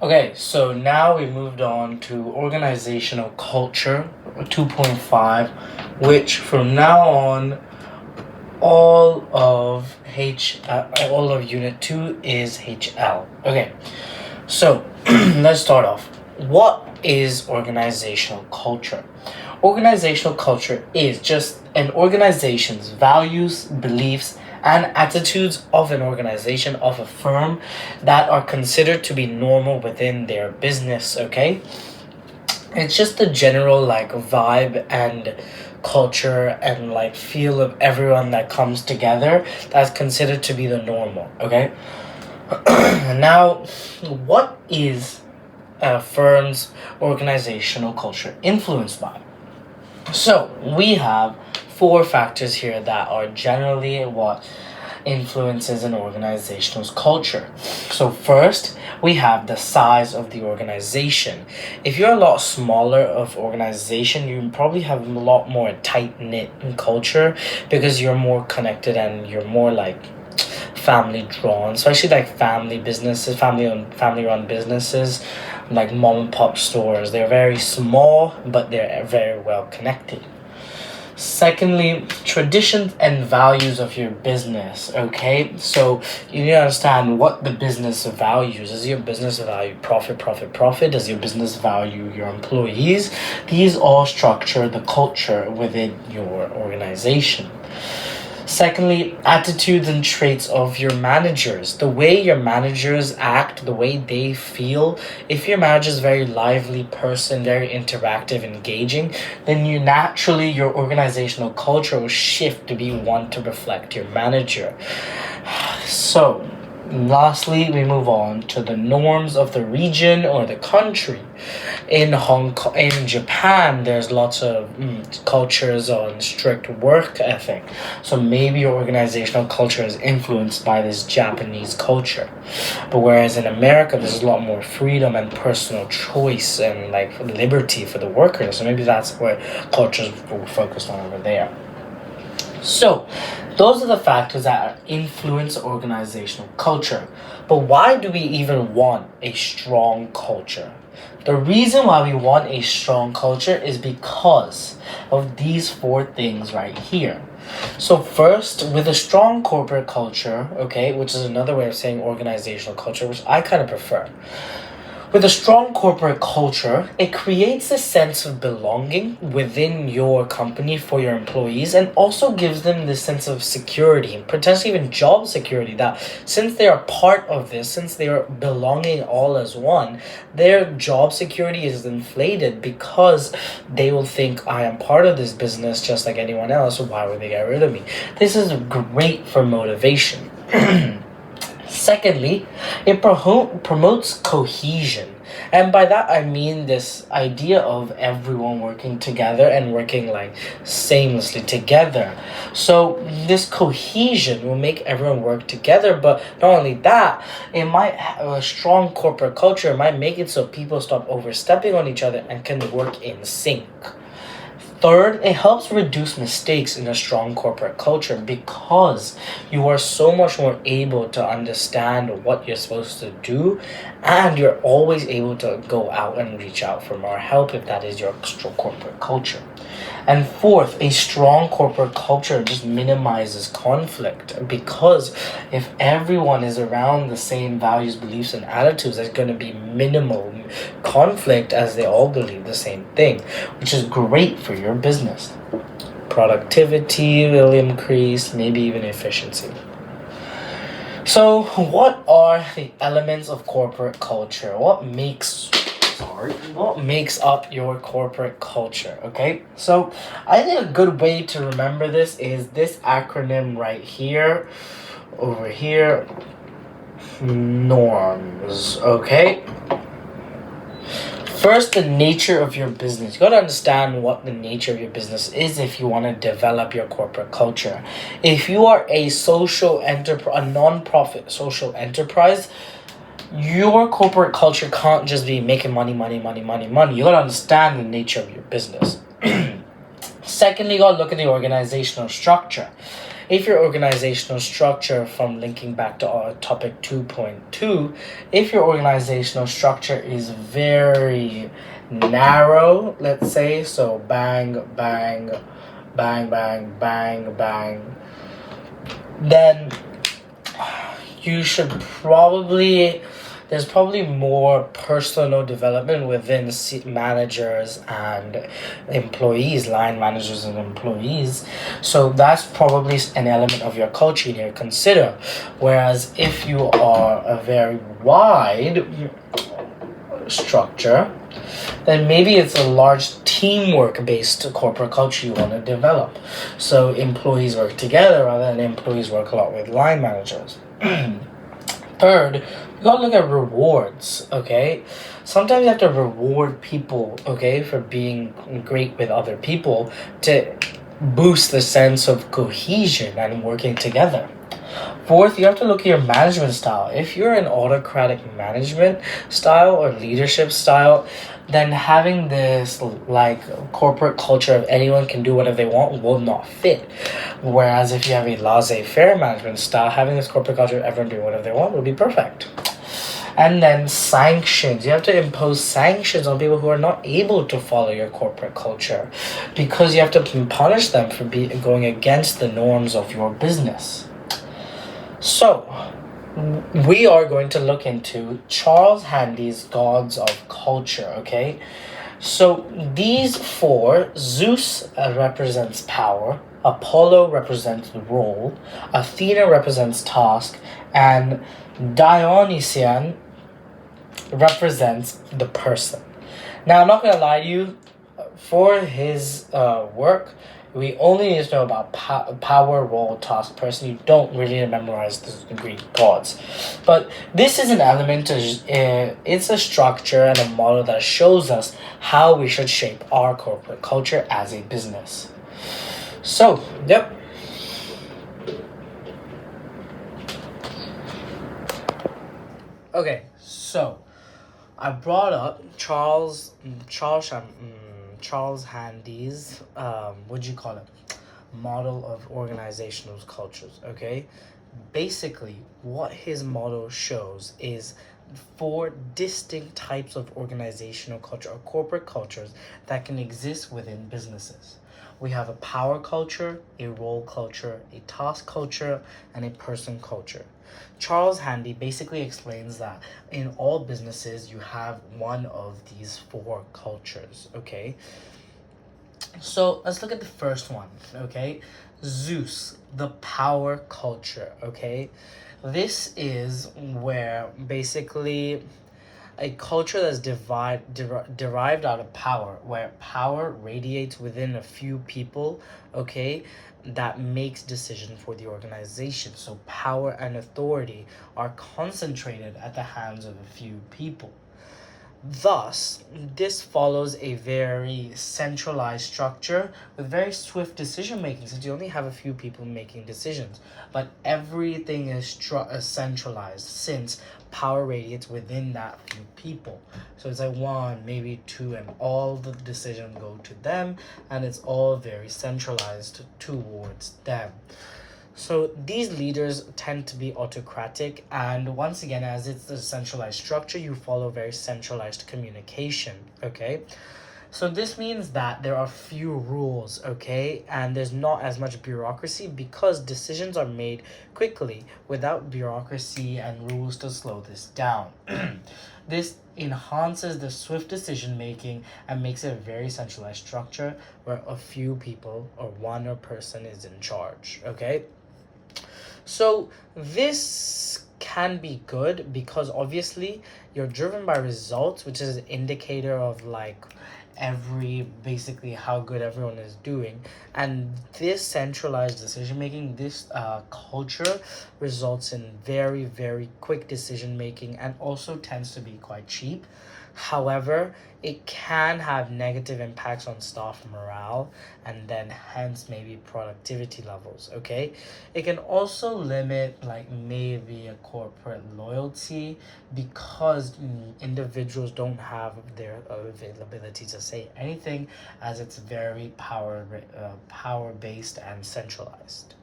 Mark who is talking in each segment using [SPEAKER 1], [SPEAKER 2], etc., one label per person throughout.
[SPEAKER 1] Okay, so now we moved on to organizational culture 2.5, which from now on all of unit 2 is HL. Okay, so let's start off. What is organizational culture? Organizational culture is just an organization's values, beliefs, and attitudes of an organization, of a firm, that are considered to be normal within their business, okay? It's just the general like vibe and culture and like feel of everyone that comes together that's considered to be the normal, okay? Now, what is a firm's organizational culture influenced by? So we have four factors here that are generally what influences an organization's culture. So first, we have the size of the organization. If you're a lot smaller of organization, you probably have a lot more tight knit culture because you're more connected and you're more like family drawn, especially like family businesses, family run businesses, like mom and pop stores. They're very small, but they're very well connected. Secondly, traditions and values of your business. Okay, so you need to understand what the business values. Does your business value profit, profit, profit? Does your business value your employees? These all structure the culture within your organization. Secondly, attitudes and traits of your managers. The way your managers act, the way they feel. If your manager is a very lively person, very interactive, engaging, then your organizational culture will shift to be one to reflect your manager. So, lastly, we move on to the norms of the region or the country. In Hong Kong, in Japan, there's lots of cultures on strict work ethic. So maybe your organizational culture is influenced by this Japanese culture. But whereas in America, there's a lot more freedom and personal choice and like liberty for the workers. So maybe that's where cultures were focused on over there. So, those are the factors that influence organizational culture. But why do we even want a strong culture? The reason why we want a strong culture is because of these four things right here. So first, with a strong corporate culture, okay, which is another way of saying organizational culture, which I kind of prefer. With a strong corporate culture, it creates a sense of belonging within your company for your employees and also gives them this sense of security and potentially even job security that since they are part of this, since they are belonging all as one, their job security is inflated because they will think I am part of this business just like anyone else, so why would they get rid of me? This is great for motivation. Secondly, it promotes cohesion. And by that I mean this idea of everyone working together and working like seamlessly together. So this cohesion will make everyone work together, but not only that, it might have a strong corporate culture, it might make it so people stop overstepping on each other and can work in sync. Third, it helps reduce mistakes in a strong corporate culture because you are so much more able to understand what you're supposed to do and you're always able to go out and reach out for more help if that is your corporate culture. And fourth, a strong corporate culture just minimizes conflict because if everyone is around the same values, beliefs, and attitudes, there's going to be minimal conflict as they all believe the same thing, which is great for your business. Productivity will increase, maybe even efficiency. So, what are the elements of corporate culture? What makes up your corporate culture? Okay, so I think a good way to remember this is this acronym right here, over here, norms. Okay, first, the nature of your business. You got to understand what the nature of your business is if you want to develop your corporate culture. If you are a social enterprise, a non-profit social enterprise, your corporate culture can't just be making money, money, money, money, money. You got to understand the nature of your business. Secondly, you got to look at the organizational structure. If your organizational structure, from linking back to our topic 2.2, if your organizational structure is very narrow, let's say, so bang, bang, bang, bang, bang, bang, then you should probably there's probably more personal development within managers and employees, line managers and employees. So that's probably an element of your culture here to consider. Whereas if you are a very wide structure, then maybe it's a large teamwork based corporate culture you want to develop. So employees work together rather than employees work a lot with line managers. Third, you gotta look at rewards, okay? Sometimes you have to reward people, okay, for being great with other people to boost the sense of cohesion and working together. Fourth, you have to look at your management style. If you're an autocratic management style or leadership style, then having this like corporate culture of anyone can do whatever they want will not fit. Whereas if you have a laissez-faire management style, having this corporate culture of everyone doing whatever they want will be perfect. And then sanctions. You have to impose sanctions on people who are not able to follow your corporate culture, because you have to punish them for going against the norms of your business. So, we are going to look into Charles Handy's Gods of Culture, okay? So, these four, Zeus represents power, Apollo represents the role, Athena represents task, and Dionysian represents the person. Now, I'm not going to lie to you, for his work, we only need to know about power, role, task, person. You don't really need to memorize the Greek gods. But this is an element, it's a structure and a model that shows us how we should shape our corporate culture as a business. So, yep. Okay, so I brought up Charles Handy's what do you call it, model of organizational cultures. Okay, basically what his model shows is four distinct types of organizational culture or corporate cultures that can exist within businesses. We have a power culture, a role culture, a task culture, and a person culture. Charles Handy basically explains that in all businesses you have one of these four cultures, okay? So let's look at the first one, okay? Zeus, the power culture, okay? This is where basically a culture that's derived out of power, where power radiates within a few people, okay, that makes decision for the organization. So power and authority are concentrated at the hands of a few people. Thus, this follows a very centralized structure with very swift decision making, since you only have a few people making decisions. But everything is centralized, since power radiates within that few people. So it's like one, maybe two, and all the decisions go to them, and it's all very centralized towards them. So these leaders tend to be autocratic, and once again, as it's a centralized structure, you follow very centralized communication, okay? So this means that there are few rules, okay? And there's not as much bureaucracy because decisions are made quickly without bureaucracy and rules to slow this down. This enhances the swift decision making and makes it a very centralized structure where a few people or one person is in charge, okay? So this can be good because obviously you're driven by results, which is an indicator of like basically how good everyone is doing. And this centralized decision making, this culture results in very, very quick decision making and also tends to be quite cheap. However, it can have negative impacts on staff morale and then hence maybe productivity levels, okay? It can also limit like maybe a corporate loyalty because individuals don't have their availability to say anything, as it's very power based and centralized.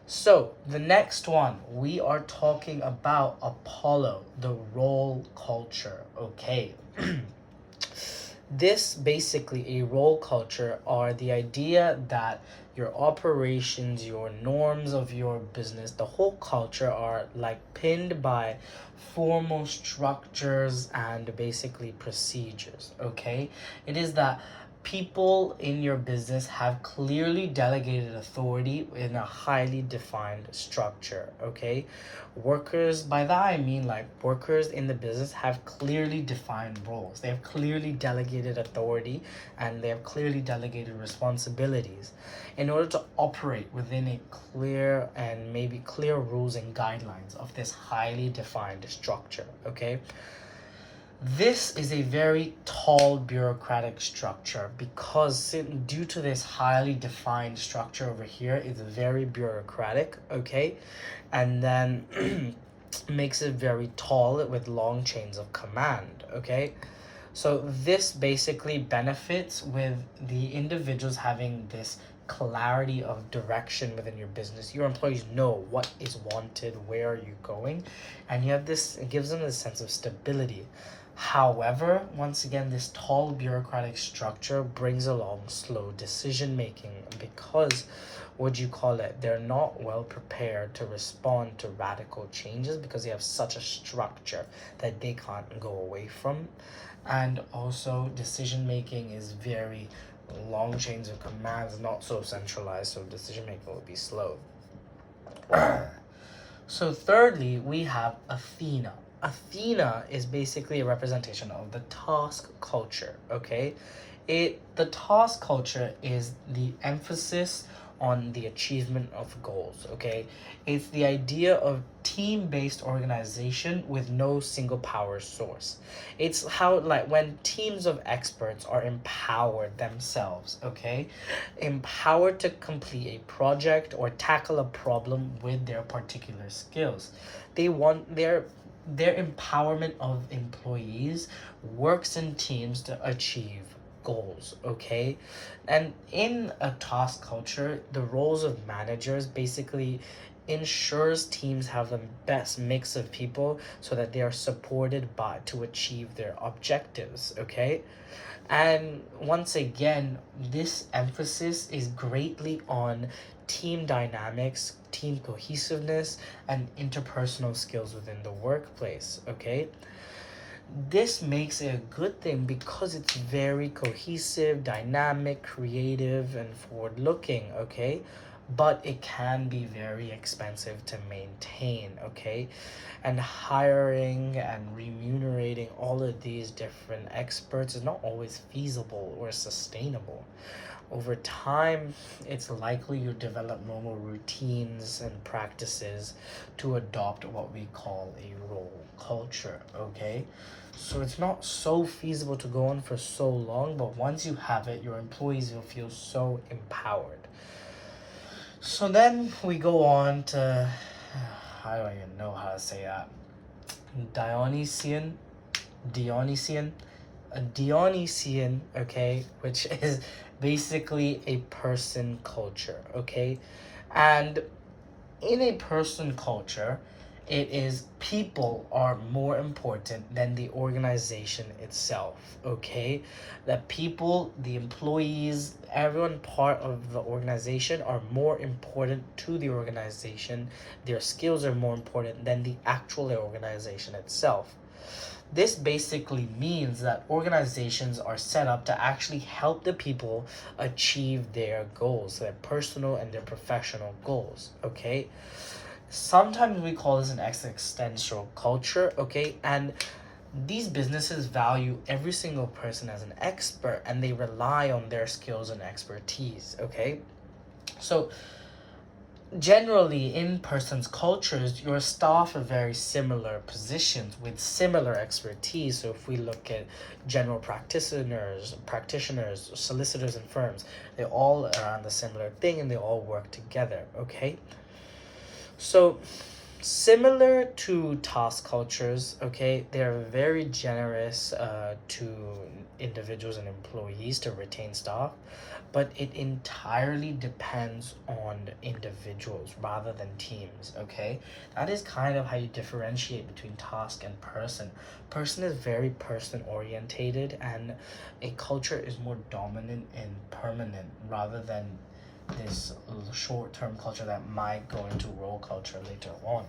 [SPEAKER 1] So, the next one, we are talking about Apollo, the role culture. Okay. This basically a role culture are the idea that your operations, your norms of your business, the whole culture are like pinned by formal structures and basically procedures. Okay, it is that people in your business have clearly delegated authority in a highly defined structure. Okay, workers, by that I mean like workers in the business have clearly defined roles, they have clearly delegated authority, and they have clearly delegated responsibilities in order to operate within a clear and maybe clear rules and guidelines of this highly defined structure. Okay, this is a very tall bureaucratic structure because due to this highly defined structure over here, it's very bureaucratic. Okay, and then makes it very tall with long chains of command. Okay, so this basically benefits with the individuals having this clarity of direction within your business. Your employees know what is wanted, where are you going, and you have this, it gives them a sense of stability. However, once again, this tall bureaucratic structure brings along slow decision making because what you call it, they're not well prepared to respond to radical changes because they have such a structure that they can't go away from. And also decision making is very long chains of commands, not so centralized, so decision making will be slow. So thirdly, we have Athena. Athena is basically a representation of the task culture. Okay, the task culture is the emphasis on the achievement of goals. Okay, it's the idea of team-based organization with no single power source. It's how, like, when teams of experts are empowered themselves. Okay, empowered to complete a project or tackle a problem with their particular skills. They want their empowerment of employees works in teams to achieve goals. Okay, and in a task culture, the roles of managers basically ensures teams have the best mix of people so that they are supported by to achieve their objectives. Okay, and once again, this emphasis is greatly on team dynamics, team cohesiveness, and interpersonal skills within the workplace. Okay, this makes it a good thing because it's very cohesive, dynamic, creative, and forward looking. Okay, but it can be very expensive to maintain. Okay, and hiring and remunerating all of these different experts is not always feasible or sustainable. Over time, it's likely you develop normal routines and practices to adopt what we call a role culture. Okay, so it's not so feasible to go on for so long, but once you have it, your employees will feel so empowered. So then we go on to, I don't even know how to say that. Dionysian, Dionysian, a Dionysian, okay, which is basically a person culture. Okay, and in a person culture, it is people are more important than the organization itself. Okay, the people, the employees, everyone part of the organization are more important to the organization. Their skills are more important than the actual organization itself. This basically means that organizations are set up to actually help the people achieve their goals, their personal and their professional goals. Okay, sometimes we call this an existential culture. Okay, and these businesses value every single person as an expert and they rely on their skills and expertise. Okay, so generally in persons cultures, your staff are very similar positions with similar expertise. So if we look at general practitioners, solicitors and firms, they all are on the similar thing and they all work together. Okay, so Similar to task cultures, okay, they're very generous to individuals and employees to retain staff, but it entirely depends on individuals rather than teams, okay? That is kind of how you differentiate between task and person. Person is very person orientated, and a culture is more dominant and permanent rather than this short-term culture that might go into role culture later on,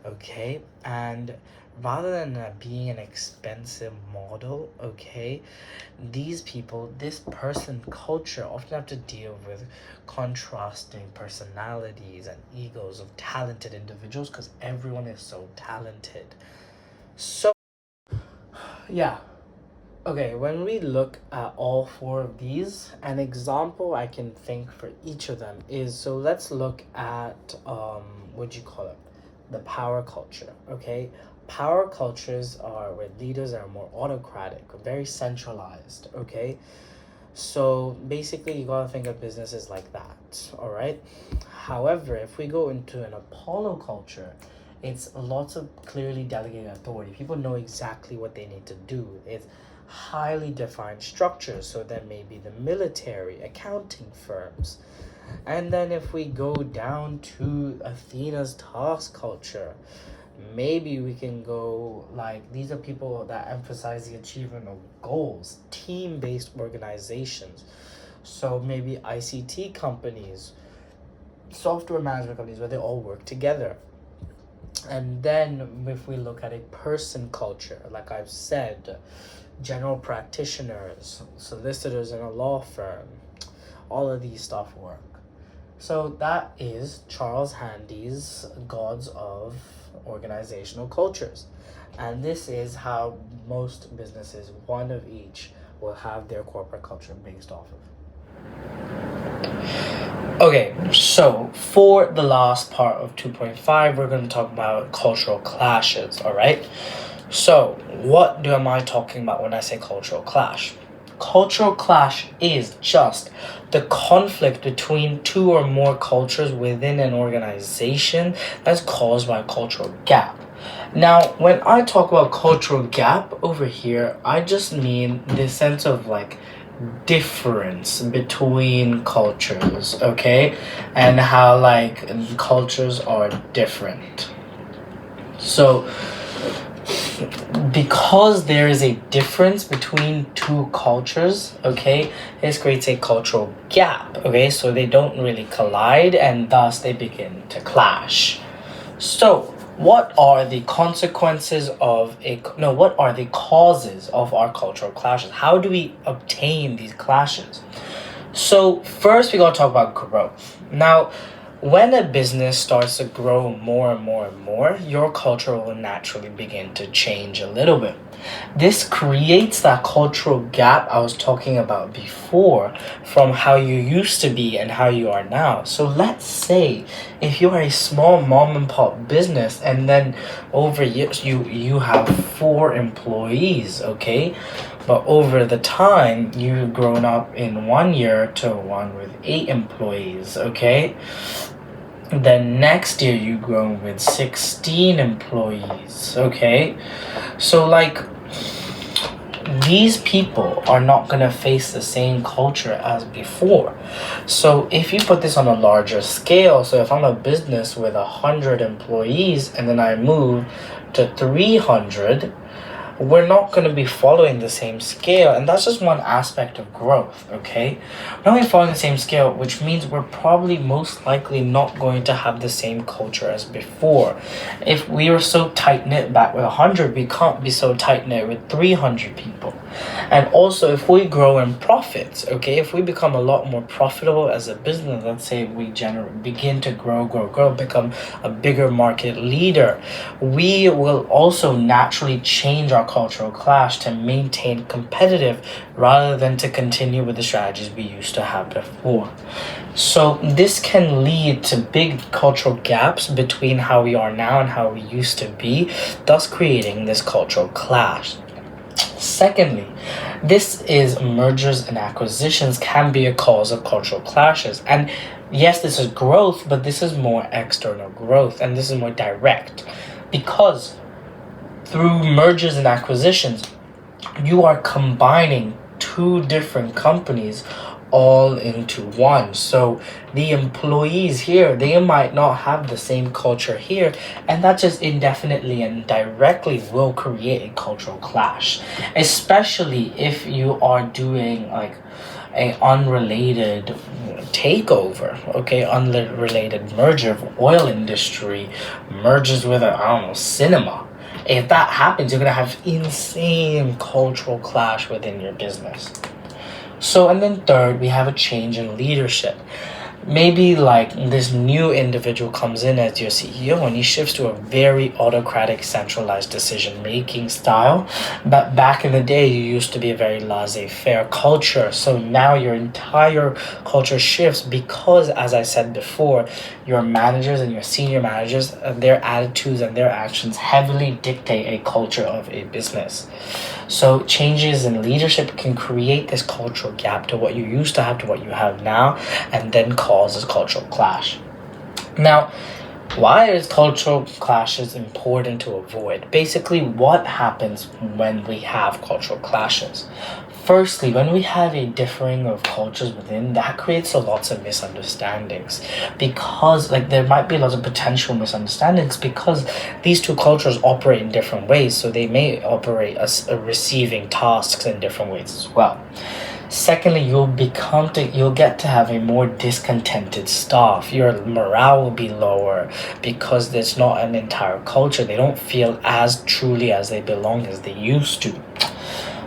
[SPEAKER 1] okay? And rather than being an expensive model, okay, this person culture often have to deal with contrasting personalities and egos of talented individuals because everyone is so talented. So yeah, okay, when we look at all four of these, an example I can think for each of them is, so let's look at what do you call it? The power culture, okay? Power cultures are where leaders are more autocratic, very centralized, okay? So basically you gotta think of businesses like that, all right? However, if we go into an Apollo culture, it's lots of clearly delegated authority. People know exactly what they need to do. It's highly defined structures. So there may be the military, accounting firms. And then if we go down to Athena's task culture, maybe we can go like, these are people that emphasize the achievement of goals, team-based organizations. So maybe ICT companies, software management companies, where they all work together. And then if we look at a person culture, like I've said, general practitioners, solicitors in a law firm, all of these stuff work. So that is Charles Handy's Gods of Organizational Cultures. And this is how most businesses, one of each, will have their corporate culture based off of. Okay, so for the last part of 2.5, we're going to talk about cultural clashes, all right? So what am I talking about when I say cultural clash? Cultural clash is just the conflict between two or more cultures within an organization that's caused by a cultural gap. Now, when I talk about cultural gap over here, I just mean the sense of like difference between cultures, okay? And how like cultures are different. So because there is a difference between two cultures, okay, this creates a cultural gap, okay? So they don't really collide and thus they begin to clash. So what are the consequences of what are the causes of our cultural clashes? How do we obtain these clashes? So first we gotta talk about growth. Now, when a business starts to grow more and more and more, your culture will naturally begin to change a little bit. This creates that cultural gap I was talking about before from how you used to be and how you are now. So let's say if you are a small mom and pop business and then over years you have 4 employees, okay? But over the time, you've grown up in 1 year to one with 8 employees, okay? Then next year, you've grown with 16 employees, okay? So, like, these people are not going to face the same culture as before. So if you put this on a larger scale, so if I'm a business with 100 employees and then I move to 300, we're not going to be following the same scale, and that's just one aspect of growth, okay? We're not going to follow the same scale, which means we're probably most likely not going to have the same culture as before. If we were so tight-knit back with 100, we can't be so tight-knit with 300 people. And also, if we grow in profits, okay, if we become a lot more profitable as a business, let's say we begin to grow, become a bigger market leader, we will also naturally change our cultural clash to maintain competitive rather than to continue with the strategies we used to have before. So this can lead to big cultural gaps between how we are now and how we used to be, thus creating this cultural clash. Secondly, this is mergers and acquisitions can be a cause of cultural clashes, and Yes, this is growth, but this is more external growth and this is more direct because through mergers and acquisitions, you are combining two different companies all into one. So the employees here, they might not have the same culture here, and that just indefinitely and directly will create a cultural clash, especially if you are doing like a unrelated takeover, okay, unrelated merger of oil industry merges with a, I don't know, cinema. If that happens, you're gonna have insane cultural clash within your business. So, and then third, we have a change in leadership. Maybe like this new individual comes in as your CEO and he shifts to a very autocratic, centralized decision making style. But back in the day, you used to be a very laissez faire culture. So now your entire culture shifts because, as I said before, your managers and your senior managers, their attitudes and their actions heavily dictate a culture of a business. So changes in leadership can create this cultural gap to what you used to have to what you have now, and then causes cultural clash. Now, why is cultural clashes important to avoid? Basically, what happens when we have cultural clashes? Firstly, when we have a differing of cultures within, that creates a lots of misunderstandings because like there might be lots of potential misunderstandings because these two cultures operate in different ways, so they may operate as receiving tasks in different ways as well. Secondly, you'll get to have a more discontented staff. Your morale will be lower because there's not an entire culture. They don't feel as truly as they belong as they used to.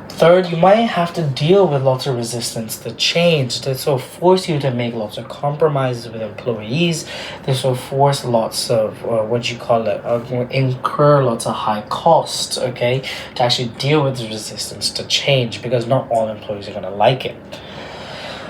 [SPEAKER 1] Third, you might have to deal with lots of resistance to change. This will force you to make lots of compromises with employees. This will force lots of, incur lots of high costs, okay, to actually deal with the resistance to change because not all employees are going to like it.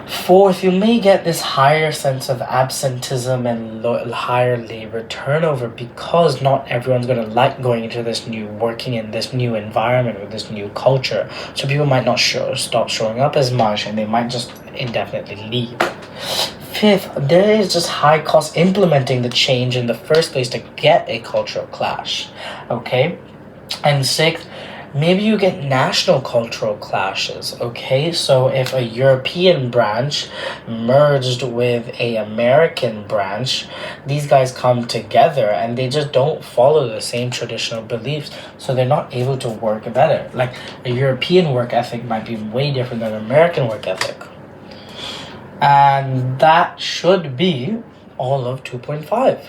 [SPEAKER 1] Fourth, you may get this higher sense of absenteeism and higher labor turnover because not everyone's going to like going into this new working in this new environment with this new culture. So people might not stop showing up as much and they might just indefinitely leave. Fifth, there is just high cost implementing the change in the first place to get a cultural clash. Okay? And sixth, maybe you get national cultural clashes, okay? So if a European branch merged with a American branch, these guys come together and they just don't follow the same traditional beliefs, so they're not able to work better. Like a European work ethic might be way different than an American work ethic. And that should be all of 2.5.